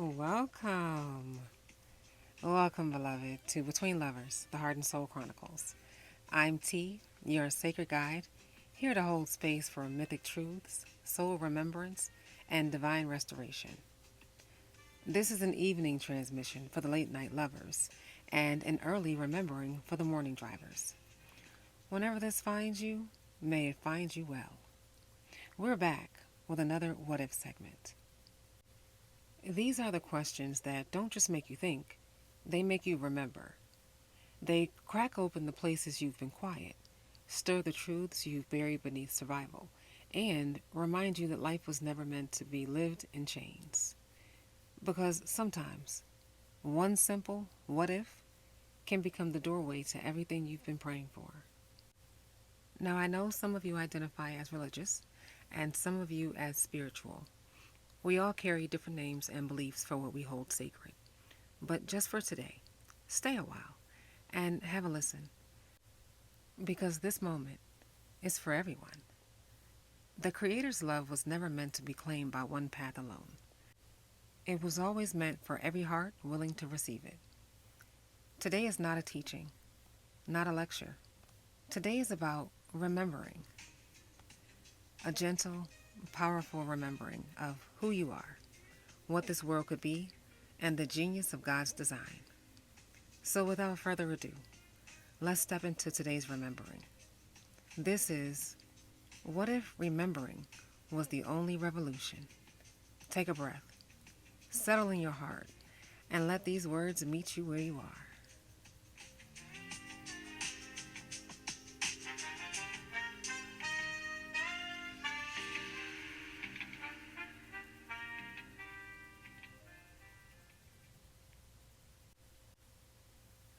Welcome. Welcome, beloved, to Between Lovers, the Heart and Soul Chronicles. I'm T, your sacred guide, here to hold space for mythic truths, soul remembrance, and divine restoration. This is an evening transmission for the late night lovers and an early remembering for the morning drivers. Whenever this finds you, may it find you well. We're back with another What If segment. These are the questions that don't just make you think, they make you remember. They crack open the places you've been quiet, stir the truths you've buried beneath survival, and remind you that life was never meant to be lived in chains. Because sometimes, one simple what if can become the doorway to everything you've been praying for. Now, I know some of you identify as religious, and some of you as spiritual. We all carry different names and beliefs for what we hold sacred. But just for today, stay a while and have a listen, because this moment is for everyone. The Creator's love was never meant to be claimed by one path alone. It was always meant for every heart willing to receive it. Today is not a teaching, not a lecture. Today is about remembering, a gentle, powerful remembering of who you are, what this world could be, and the genius of God's design. So without further ado, let's step into today's remembering. This is What If Remembering Was the Only Revolution? Take a breath, settle in your heart, and let these words meet you where you are.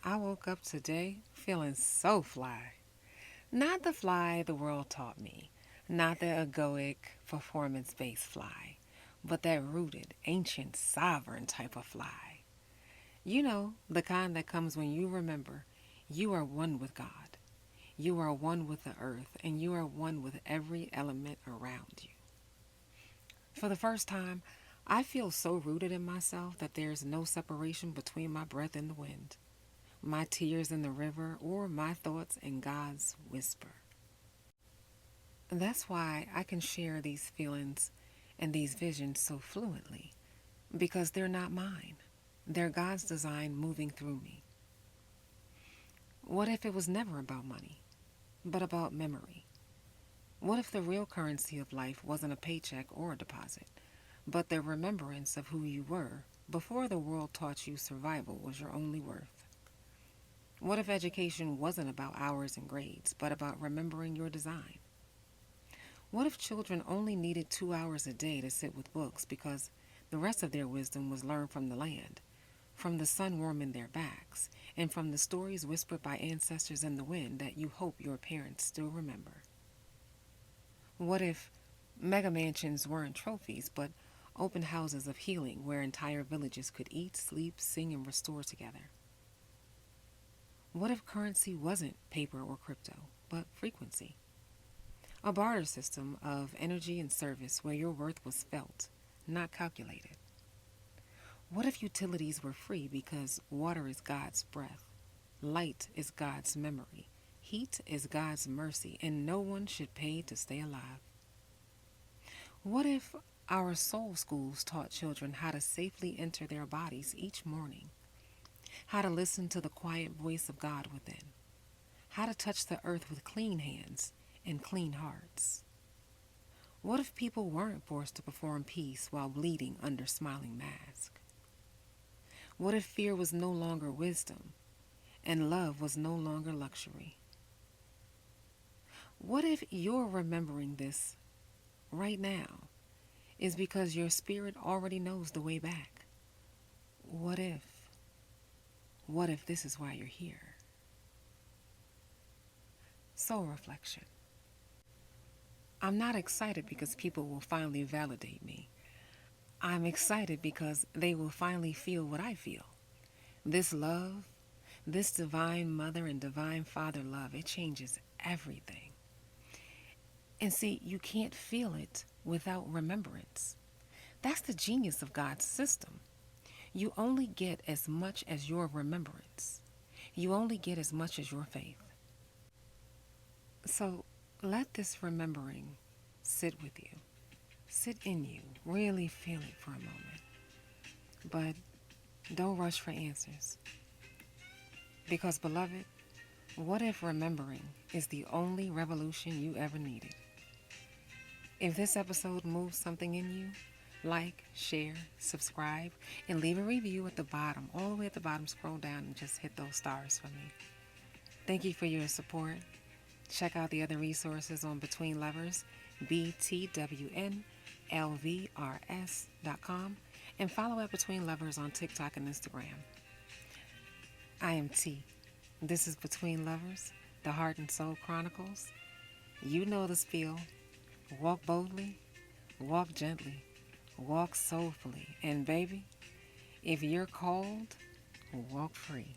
I woke up today feeling so fly. Not the fly the world taught me, not the egoic, performance based fly, but that rooted, ancient, sovereign type of fly. You know, the kind that comes when you remember you are one with God, you are one with the earth, and you are one with every element around you. For the first time, I feel so rooted in myself that there is no separation between my breath and the wind, my tears in the river, or my thoughts in God's whisper. That's why I can share these feelings and these visions so fluently, because they're not mine. They're God's design moving through me. What if it was never about money, but about memory? What if the real currency of life wasn't a paycheck or a deposit, but the remembrance of who you were before the world taught you survival was your only worth? What if education wasn't about hours and grades, but about remembering your design? What if children only needed 2 hours a day to sit with books because the rest of their wisdom was learned from the land, from the sun warming their backs, and from the stories whispered by ancestors in the wind that you hope your parents still remember? What if mega mansions weren't trophies, but open houses of healing where entire villages could eat, sleep, sing, and restore together? What if currency wasn't paper or crypto, but frequency? A barter system of energy and service where your worth was felt, not calculated. What if utilities were free because water is God's breath, light is God's memory, heat is God's mercy, and no one should pay to stay alive? What if our soul schools taught children how to safely enter their bodies each morning, how to listen to the quiet voice of God within, how to touch the earth with clean hands and clean hearts? What if people weren't forced to perform peace while bleeding under smiling masks? What if fear was no longer wisdom and love was no longer luxury? What if you're remembering this right now is because your spirit already knows the way back? What if? What if this is why you're here? Soul reflection. I'm not excited because people will finally validate me. I'm excited because they will finally feel what I feel. This love, this divine mother and divine father love, it changes everything. And see, you can't feel it without remembrance. That's the genius of God's system. You only get as much as your remembrance. You only get as much as your faith. So let this remembering sit with you, sit in you, really feel it for a moment. But don't rush for answers. Because, beloved, what if remembering is the only revolution you ever needed? If this episode moves something in you, like, share, subscribe, and leave a review at the bottom. All the way at the bottom, scroll down and just hit those stars for me. Thank you for your support. Check out the other resources on Between Lovers, btwnlvrs.com, and follow at Between Lovers on TikTok and Instagram. I am T. This is Between Lovers, the Heart and Soul Chronicles. You know the spiel. Walk boldly, walk gently, walk soulfully, and baby, if you're called, walk free.